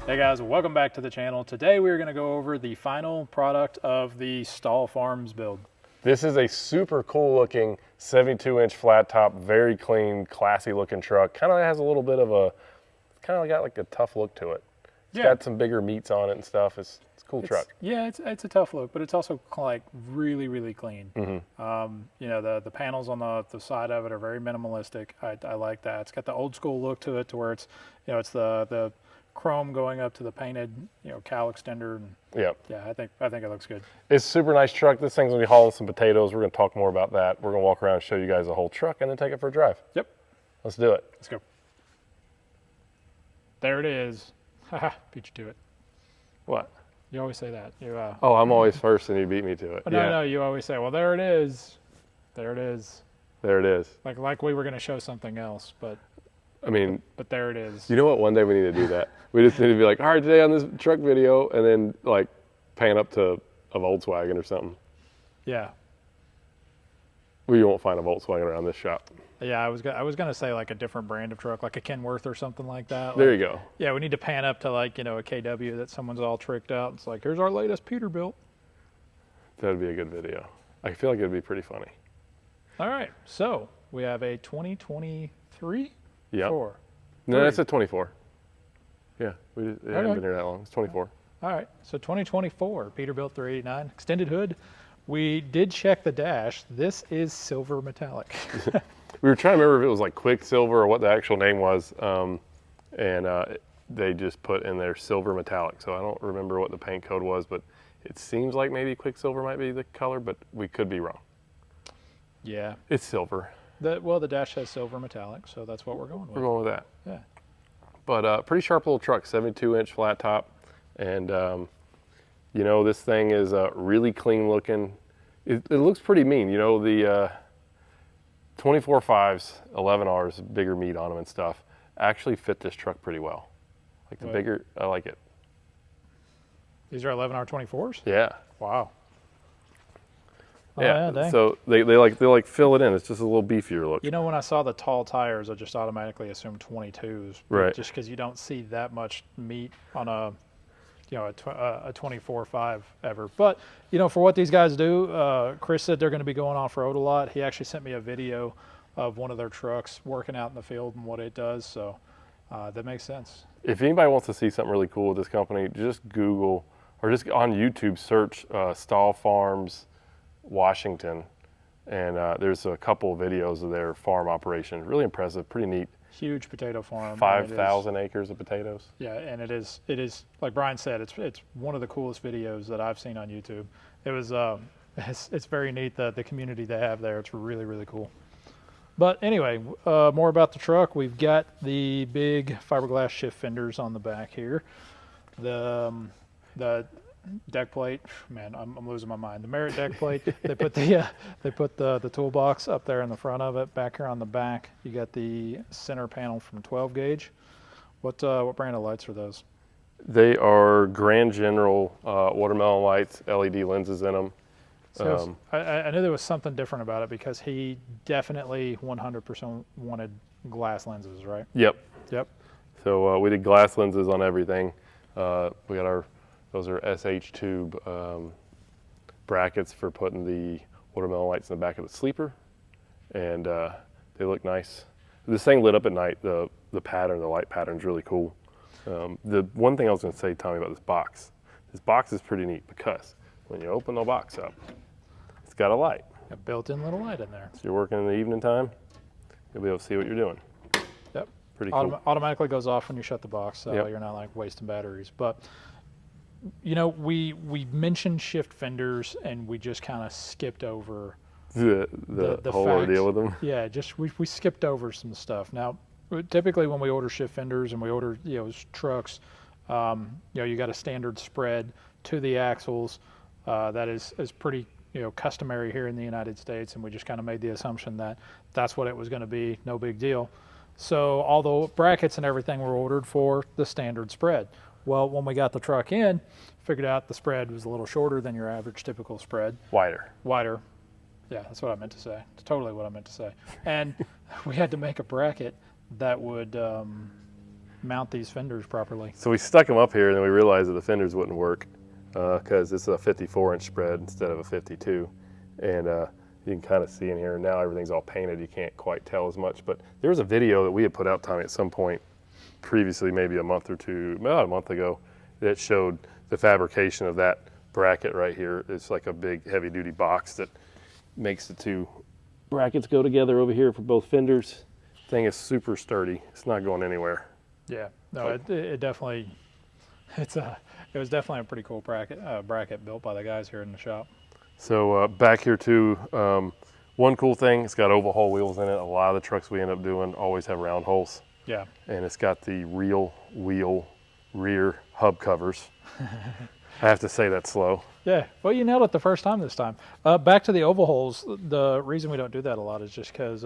Hey guys, welcome back to the channel. Today we're going to go over the final product of the Stahl Farms build. This is a super cool looking 72-inch flat top, very clean, classy looking truck. Kind of has a little bit of a, kind of got like a tough look to it. It's got some bigger meats on it and stuff. It's a cool truck. Yeah, it's a tough look, but it's also like really clean. You know, the panels on the side of it are very minimalistic. I like that. It's got the old school look to it, to where it's, you know, it's the chrome going up to the painted, you know, cowl extender. And yeah, I think it looks good. It's a super nice truck. This thing's gonna be hauling some potatoes. We're gonna talk more about that. We're gonna walk around and show you guys the whole truck and then take it for a drive. Yep. Let's do it. Let's go. There it is. Haha, beat you to it. What? You always say that. You, oh, I'm always first and you beat me to it. No, you always say, well, there it is. There it is. There it is. Like we were gonna show something else, but I mean, but there it is. You know what? One day we need to do that. We just need to be like, all right, today on this truck video, and then like pan up to a Volkswagen or something. Yeah. We won't find a Volkswagen around this shop. Yeah, I was gonna say like a different brand of truck, like a Kenworth or something like that. There you go. Yeah, we need to pan up to like, you know, a KW that someone's all tricked out. It's like, here's our latest Peterbilt. That'd be a good video. I feel like it'd be pretty funny. All right, so we have a 2023. Yeah. No, 3. that's a 24. Yeah, we haven't been here that long. It's 24. All right, so 2024 Peterbilt 389 extended hood. We did check the dash. This is silver metallic. We were trying to remember if it was like Quicksilver or what the actual name was, they just put in there silver metallic. So I don't remember what the paint code was, but it seems like maybe Quicksilver might be the color, but we could be wrong. Yeah. It's silver. Well, the dash has silver metallic, so that's what we're going with. We're going with that. Yeah. But pretty sharp little truck, 72-inch flat top. And, you know, this thing is really clean looking. It looks pretty mean. You know, the 24.5s, 11Rs, bigger meat on them and stuff, actually fit this truck pretty well. Like the bigger, I like it. These are 11R 24s? Yeah. Wow. Yeah, dang. So they like fill it in. It's just a little beefier look. You know, when I saw the tall tires, I just automatically assumed 22s. Right. Just because you don't see that much meat on a, you know, a 24.5 ever. But, you know, for what these guys do, Chris said they're going to be going off-road a lot. He actually sent me a video of one of their trucks working out in the field and what it does. So that makes sense. If anybody wants to see something really cool with this company, just Google or just on YouTube search Stahl Farms Washington, and there's a couple of videos of their farm operation. Really impressive, pretty neat. Huge potato farm. 5,000 acres of potatoes. Yeah, and it is like Brian said, it's one of the coolest videos that I've seen on YouTube. It was it's very neat, the community they have there. It's really cool. But anyway, more about the truck. We've got the big fiberglass shift fenders on the back here. The deck plate, man, I'm losing my mind. The Merit deck plate. They put the toolbox up there in the front of it. Back here on the back, you got the center panel from 12 gauge. What brand of lights are those? They are Grand General watermelon lights, LED lenses in them. So I knew there was something different about it because he definitely 100% wanted glass lenses, right? Yep. So we did glass lenses on everything. We got those are SH tube brackets for putting the watermelon lights in the back of the sleeper, and they look nice. This thing lit up at night. The pattern, the light pattern is really cool. The one thing I was going to say, Tommy, about this box is pretty neat because when you open the box up, it's got a light. A built-in little light in there. So you're working in the evening time, you'll be able to see what you're doing. Yep. Pretty cool. Automatically goes off when you shut the box, so yep. You're not like wasting batteries. But we mentioned shift fenders and we just kind of skipped over the whole facts. ordeal with them. Yeah, just we skipped over some stuff. Now, typically when we order shift fenders and we order trucks, you got a standard spread to the axles that is pretty customary here in the United States, and we just kind of made the assumption that that's what it was going to be, no big deal. So all the brackets and everything were ordered for the standard spread. Well, when we got the truck in, figured out the spread was a little shorter than your average typical spread. Wider. Yeah, that's what I meant to say. It's totally what I meant to say. And we had to make a bracket that would mount these fenders properly. So we stuck them up here, and then we realized that the fenders wouldn't work because this is a 54-inch spread instead of a 52. And you can kind of see in here, now everything's all painted. You can't quite tell as much. But there was a video that we had put out, Tommy, at some point previously, maybe a month ago, that showed the fabrication of that bracket right here. It's like a big heavy-duty box that makes the two brackets go together over here for both fenders. Thing is super sturdy. It's not going anywhere. Yeah, no, it definitely, it was definitely a pretty cool bracket built by the guys here in the shop. So back here too, one cool thing, it's got oval hole wheels in it. A lot of the trucks we end up doing always have round holes. Yeah. And it's got the real wheel rear hub covers. I have to say that's slow. Yeah, well, you nailed it the first time this time. Back to the oval holes, the reason we don't do that a lot is just because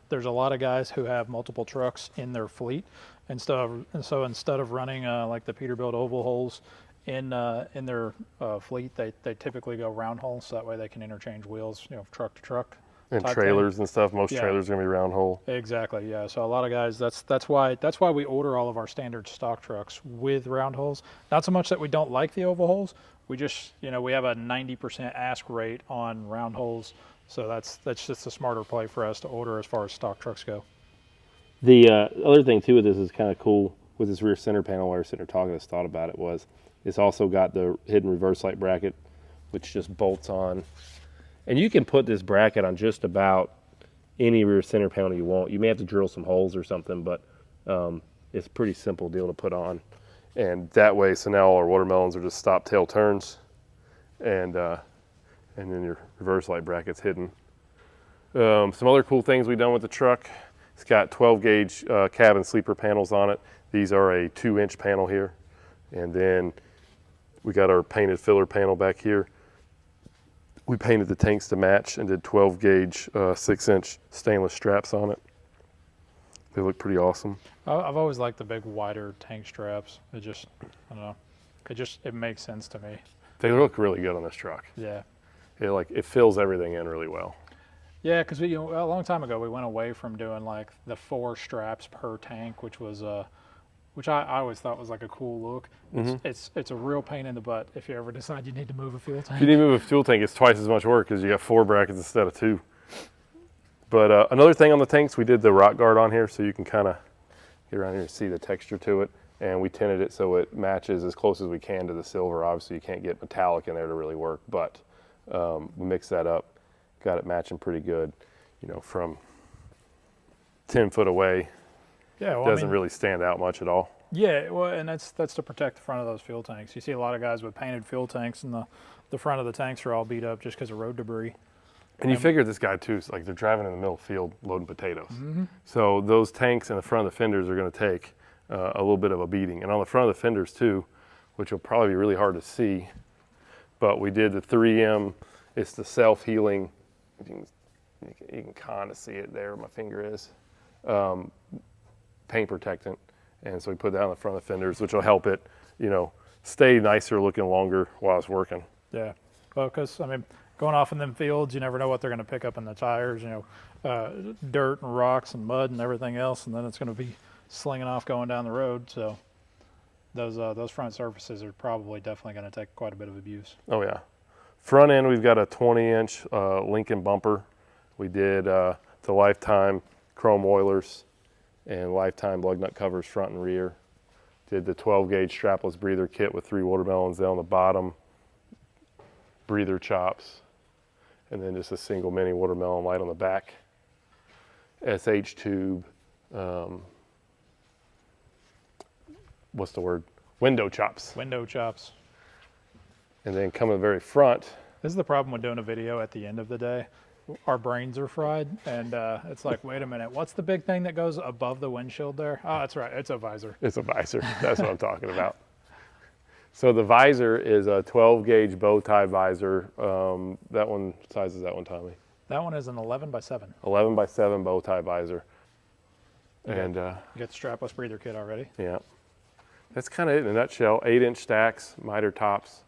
there's a lot of guys who have multiple trucks in their fleet, and so instead of running like the Peterbilt oval holes in their fleet, they typically go round holes, so that way they can interchange wheels, truck to truck. And trailers and stuff. Most trailers are gonna be round hole. Exactly. Yeah. So a lot of guys, that's why we order all of our standard stock trucks with round holes. Not so much that we don't like the oval holes. We just we have a 90% ask rate on round holes. So that's just a smarter play for us to order as far as stock trucks go. The other thing too with this is kind of cool with this rear center panel. While I was sitting there talking, I just thought about it was it's also got the hidden reverse light bracket, which just bolts on. And you can put this bracket on just about any rear center panel you want. You may have to drill some holes or something, but it's a pretty simple deal to put on. And that way, so now all our watermelons are just stop tail turns, and then your reverse light bracket's hidden. Some other cool things we've done with the truck. It's got 12 gauge cabin sleeper panels on it. These are a 2-inch panel here. And then we got our painted filler panel back here. We painted the tanks to match and did 12 gauge 6-inch stainless straps on it. They look pretty awesome. I've always liked the big wider tank straps. It just, I don't know, it makes sense to me. They look really good on this truck. Yeah. It fills everything in really well. Yeah, because a long time ago we went away from doing like the 4 straps per tank, which was which I always thought was like a cool look. Mm-hmm. It's a real pain in the butt if you ever decide you need to move a fuel tank. If you need to move a fuel tank, it's twice as much work because you got 4 brackets instead of 2. But another thing on the tanks, we did the rock guard on here so you can kind of get around here and see the texture to it. And we tinted it so it matches as close as we can to the silver. Obviously, you can't get metallic in there to really work, but we mixed that up, got it matching pretty good, from 10 foot away. Yeah, well, doesn't really stand out much at all. Yeah, well, and that's to protect the front of those fuel tanks. You see a lot of guys with painted fuel tanks, and the front of the tanks are all beat up just because of road debris. And you figure this guy too, like they're driving in the middle of the field loading potatoes. Mm-hmm. So those tanks in the front of the fenders are going to take a little bit of a beating. And on the front of the fenders too, which will probably be really hard to see, but we did the 3M. It's the self-healing. You can kind of see it there where my finger is. Paint protectant. And so we put that on the front of the fenders, which will help it, stay nicer looking longer while it's working. Yeah, well, because going off in them fields, you never know what they're going to pick up in the tires. Dirt and rocks and mud and everything else, and then it's going to be slinging off going down the road. So those front surfaces are probably definitely going to take quite a bit of abuse. Oh yeah. Front end, we've got a 20-inch Lincoln bumper. We did the Lifetime chrome oilers and Lifetime lug nut covers front and rear. Did the 12 gauge strapless breather kit with 3 watermelons down the bottom, breather chops, and then just a single mini watermelon light on the back. SH tube, what's the word? Window chops. Window chops. And then coming to the very front, This is the problem with doing a video at the end of the day. Our brains are fried, and it's like, wait a minute, what's the big thing that goes above the windshield there? Oh, that's right, it's a visor. it's a visor. That's what I'm talking about. So the visor is a 12 gauge bow tie visor. That one, size is that one, Tommy? That one is an 11 by 7. 11 by 7 bow tie visor. And You got the strapless breather kit already. yeah, that's kind of it in a nutshell. 8-inch stacks, miter tops,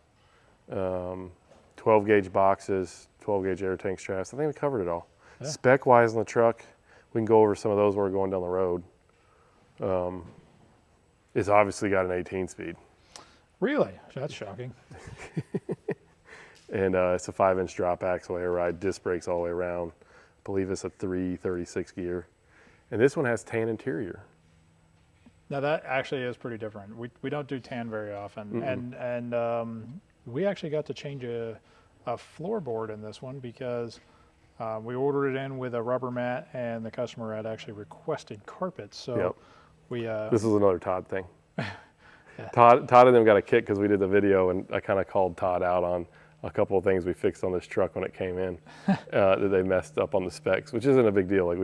12 gauge boxes, 12 gauge air tank straps. I think we covered it all. Yeah. Spec wise on the truck, we can go over some of those while we're going down the road. It's obviously got an 18 speed. Really? That's shocking. And it's a 5-inch drop axle air ride, disc brakes all the way around. I believe it's a 336 gear. And this one has tan interior. Now that actually is pretty different. We don't do tan very often, and we actually got to change a floorboard in this one because we ordered it in with a rubber mat, and the customer had actually requested carpet. So Yep. we This is another Todd thing. Yeah. Todd and them got a kick because we did the video, and I kind of called Todd out on a couple of things we fixed on this truck when it came in that they messed up on the specs, which isn't a big deal. Like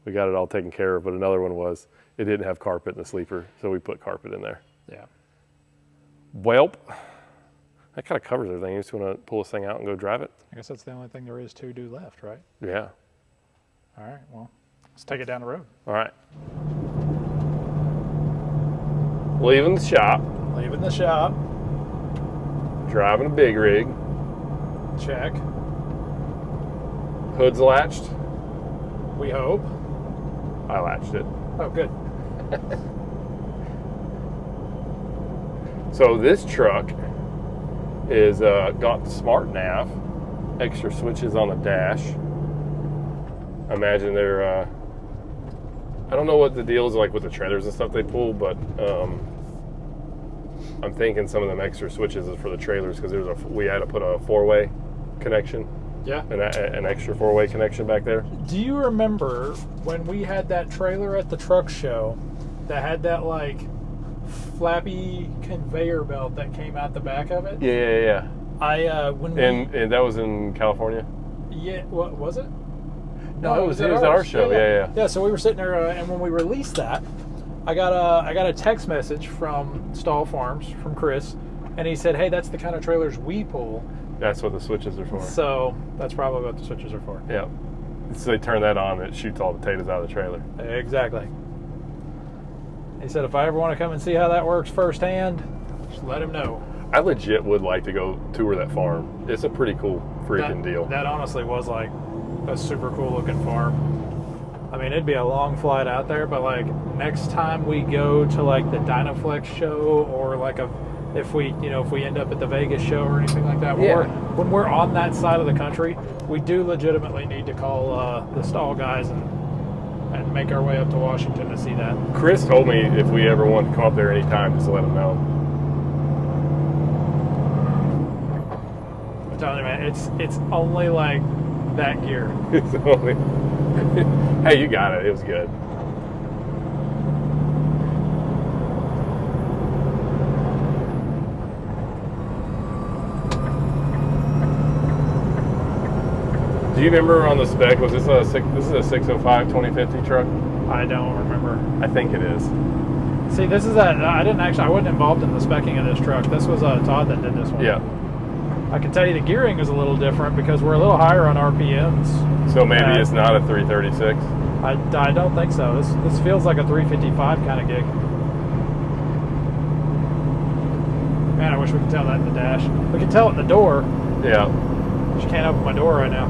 we got it all taken care of, but another one was it didn't have carpet in the sleeper, so we put carpet in there. yeah. Welp, that kind of covers everything. You just want to pull this thing out and go drive it? I guess that's the only thing there is to do left, right? Yeah. All right. Well, let's take it down the road. All right. Leaving the shop, Leaving the shop. driving a big rig, Check. hood's latched. We hope. I latched it. Oh, good. So this truck is got the smart nav, extra switches on the dash. I imagine they're, I don't know what the deal is like with the trailers and stuff they pull, but I'm thinking some of them extra switches is for the trailers because we had to put a 4-way connection, Yeah. an extra 4-way connection back there. Do you remember when we had that trailer at the truck show that had that like flappy conveyor belt that came out the back of it? Yeah. When we, And that was in California? yeah, what was it? No, it was at our show. Yeah. Yeah, so we were sitting there, and when we released that, I got a text message from Stahl Farms from Chris, and he said, "Hey, that's the kind of trailers we pull." That's what the switches are for. So that's probably what the switches are for. Yeah. So they turn that on, and it shoots all the potatoes out of the trailer. Exactly. He said, if I ever want to come and see how that works firsthand, just let him know. I legit would like to go tour that farm. It's a pretty cool freaking deal. That honestly was like a super cool looking farm. I mean, it'd be a long flight out there, but like next time we go to like the Dynaflex show, or like if we end up at the Vegas show or anything like that, when we're on that side of the country, we do legitimately need to call the Stahl guys and make our way up to Washington to see that. Chris told me if we ever want to come up there anytime, just let him know. I'm telling you, man, it's only like that gear. It's only... Hey, you got it. It was good. Do you remember on the spec, was this this is a 605 2050 truck? I don't remember. I think it is. See, this is I wasn't involved in the specking of this truck. This was Todd that did this one. Yeah. I can tell you the gearing is a little different because we're a little higher on RPMs. So maybe it's not a 336. I don't think so. This feels like a 355 kind of gig. Man, I wish we could tell that in the dash. We can tell it in the door. Yeah. Just can't open my door right now.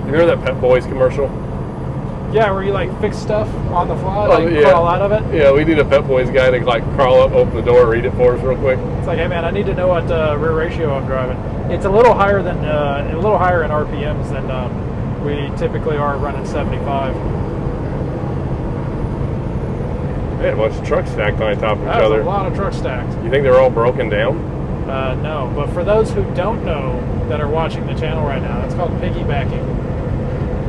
You remember that Pep Boys commercial? Yeah, where you like fix stuff on the fly, yeah. crawl out of it. Yeah, we need a Pep Boys guy to like crawl up, open the door, read it for us real quick. It's like, hey man, I need to know what rear ratio I'm driving. It's a little higher in RPMs than we typically are running 75. We had a bunch of trucks stacked on top of each That's other. a lot of trucks stacked. You think they're all broken down? No, but for those who don't know that are watching the channel right now, that's called piggybacking.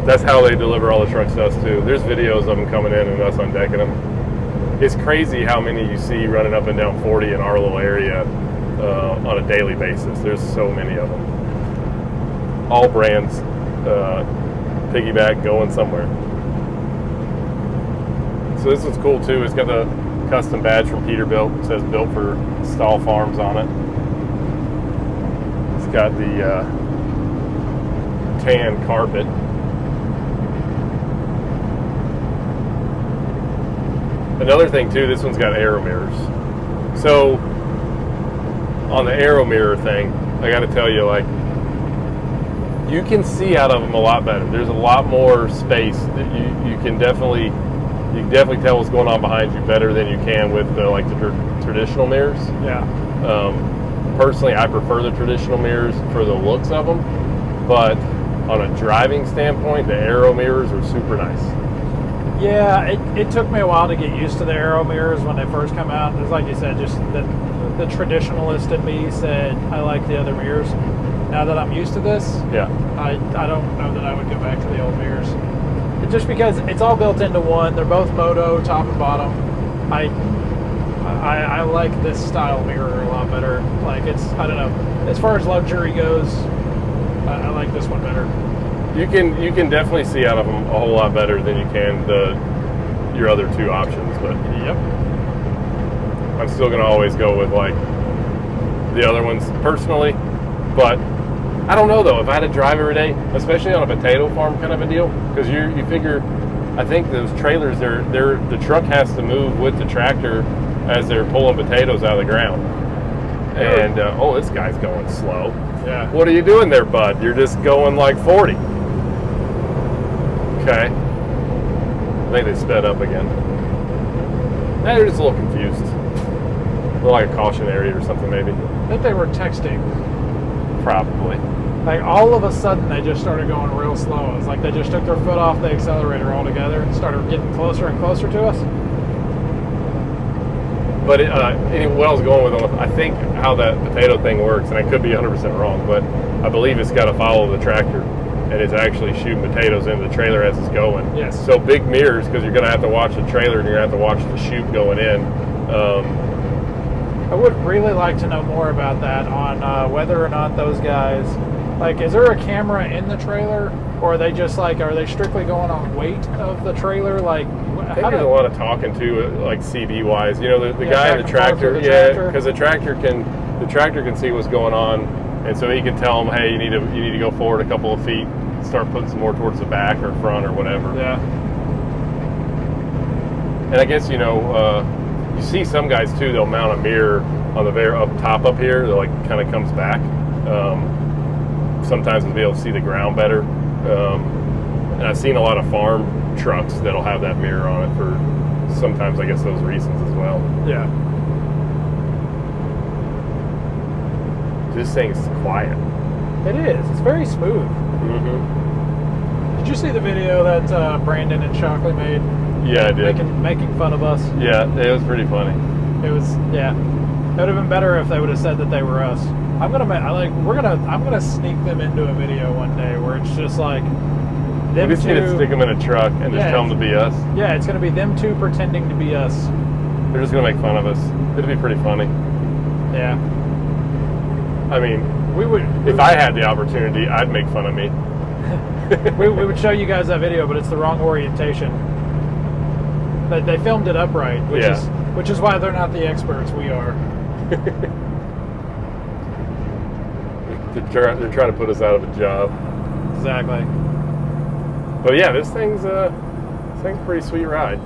That's how they deliver all the trucks to us too. There's videos of them coming in and us undecking them. It's crazy how many you see running up and down 40 in our little area. on a daily basis. There's so many of them. All brands, piggyback going somewhere. So this one's cool too. It's got the custom badge from Peterbilt. It says built for Stahl Farms on it. It's got the tan carpet. Another thing too, this one's got aero mirrors. So on the aero mirror thing, I gotta tell you, like, you can see out of them a lot better. There's a lot more space that you can definitely tell what's going on behind you better than you can with the traditional mirrors. Yeah. Personally, I prefer the traditional mirrors for the looks of them, but on a driving standpoint, the aero mirrors are super nice. Yeah, it took me a while to get used to the aero mirrors when they first come out. It's like you said, just the traditionalist in me said, I like the other mirrors. Now that I'm used to this, yeah, I don't know that I would go back to the old mirrors. Just because it's all built into one. They're both moto, top and bottom. I like this style mirror a lot better. Like, it's, I don't know, as far as luxury goes, I like this one better. You can definitely see out of them a whole lot better than you can your other two options, but yep. I'm still gonna always go with like the other ones personally. But I don't know though, if I had to drive every day, especially on a potato farm kind of a deal, because you figure, I think those trailers, the truck has to move with the tractor as they're pulling potatoes out of the ground. And oh, this guy's going slow. Yeah. What are you doing there, bud? You're just going like 40. Okay. I think they sped up again. They're just a little confused. Like a caution area or something, maybe. I think they were texting. Probably. Like, all of a sudden, they just started going real slow. It's like they just took their foot off the accelerator altogether and started getting closer and closer to us. But anyway, what I was going with, I think how that potato thing works, and I could be 100% wrong, but I believe it's got to follow the tractor, and it's actually shooting potatoes into the trailer as it's going. Yes. So big mirrors, because you're going to have to watch the trailer and you're going to have to watch the chute going in. I would really like to know more about that on whether or not those guys, like, is there a camera in the trailer, or are they just like, are they strictly going on weight of the trailer? Like, I think there's a lot of talking to, like CB wise. You know, the guy in the tractor, because the tractor can see what's going on, and so he can tell them, hey, you need to go forward a couple of feet, start putting some more towards the back or front or whatever. Yeah. And I guess, you know, you see some guys too, they'll mount a mirror on the very up top up here that like kind of comes back. Sometimes to be able to see the ground better. And I've seen a lot of farm trucks that'll have that mirror on it for sometimes, I guess, those reasons as well. Yeah. This thing's quiet. It is. It's very smooth. Mm-hmm. Did you see the video that Brandon and Shockley made? Yeah, I did. Making fun of us. Yeah, it was pretty funny. It was, yeah. It would have been better if they would have said that they were us. I'm gonna sneak them into a video one day where it's just like them We just need to stick them in a truck and just tell them to be us. Yeah, it's gonna be them two pretending to be us. They're just gonna make fun of us. It'd be pretty funny. Yeah. I mean, if I had the opportunity, I'd make fun of me. we would show you guys that video, but it's the wrong orientation. They filmed it upright, which is why they're not the experts. We are. They're trying to put us out of a job. Exactly. But yeah, this thing's a pretty sweet ride.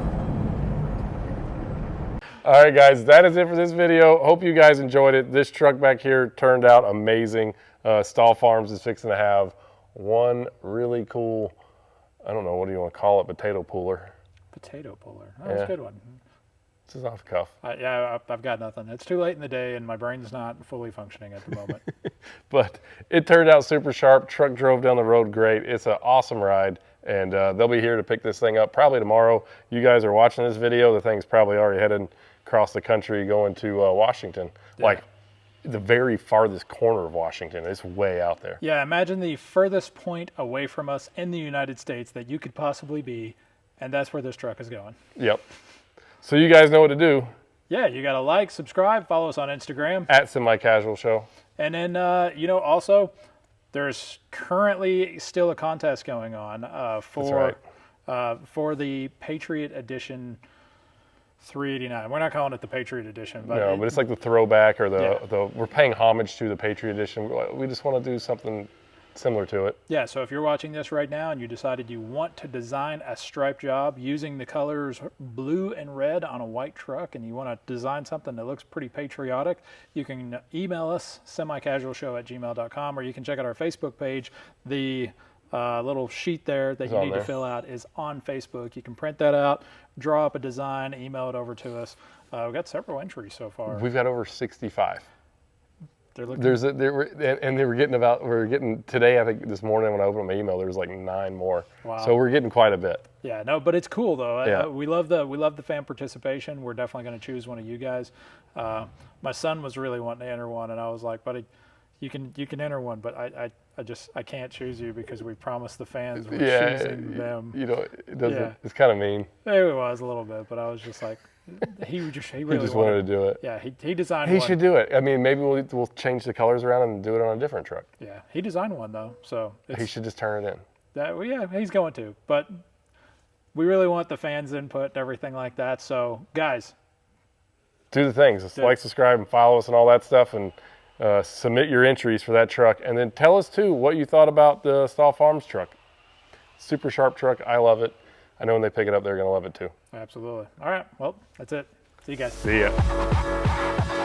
All right, guys, that is it for this video. Hope you guys enjoyed it. This truck back here turned out amazing. Stahl Farms is fixing to have one really cool, I don't know, what do you want to call it, potato puller. Potato puller. Oh, that's a good one. This is off the cuff. Yeah, I've got nothing. It's too late in the day, and my brain's not fully functioning at the moment. But it turned out super sharp. Truck drove down the road great. It's an awesome ride, and they'll be here to pick this thing up probably tomorrow. You guys are watching this video. The thing's probably already headed across the country going to Washington. Yeah. Like the very farthest corner of Washington. It's way out there. Yeah, imagine the furthest point away from us in the United States that you could possibly be, and that's where this truck is going. Yep. So you guys know what to do. Yeah, you got to like, subscribe, follow us on Instagram. At Semi Casual Show. And then, also, there's currently still a contest going on for the Patriot Edition 389. We're not calling it the Patriot Edition, but but it's like the throwback or the we're paying homage to the Patriot Edition. We just want to do something similar to it. Yeah, so if you're watching this right now and you decided you want to design a stripe job using the colors blue and red on a white truck, and you want to design something that looks pretty patriotic, you can email us, semicasualshow@gmail.com, or you can check out our Facebook page. The little sheet there that you need to fill out is on Facebook. You can print that out, draw up a design, email it over to us. We've got several entries so far. We've got over 65. They're looking. They were getting today. I think this morning when I opened my email, there was like 9 more. Wow. So we're getting quite a bit. Yeah, no, but it's cool though. Yeah. We love the fan participation. We're definitely going to choose one of you guys. My son was really wanting to enter one, and I was like, buddy, you can enter one, but I can't choose you because we promised the fans we're choosing them. It doesn't. Yeah. It's kind of mean. It was a little bit, but I was just like, he really just wanted to do it. Yeah, he designed one. He should do it. I mean, maybe we'll change the colors around and do it on a different truck. Yeah, he designed one though, so he should just turn it in. Yeah, he's going to. But we really want the fans' input and everything like that. So, guys, do the things. Just like, subscribe, and follow us and all that stuff, and submit your entries for that truck. And then tell us, too, what you thought about the Stahl Farms truck. Super sharp truck. I love it. I know when they pick it up, they're going to love it, too. Absolutely. All right. Well, that's it. See you guys. See ya.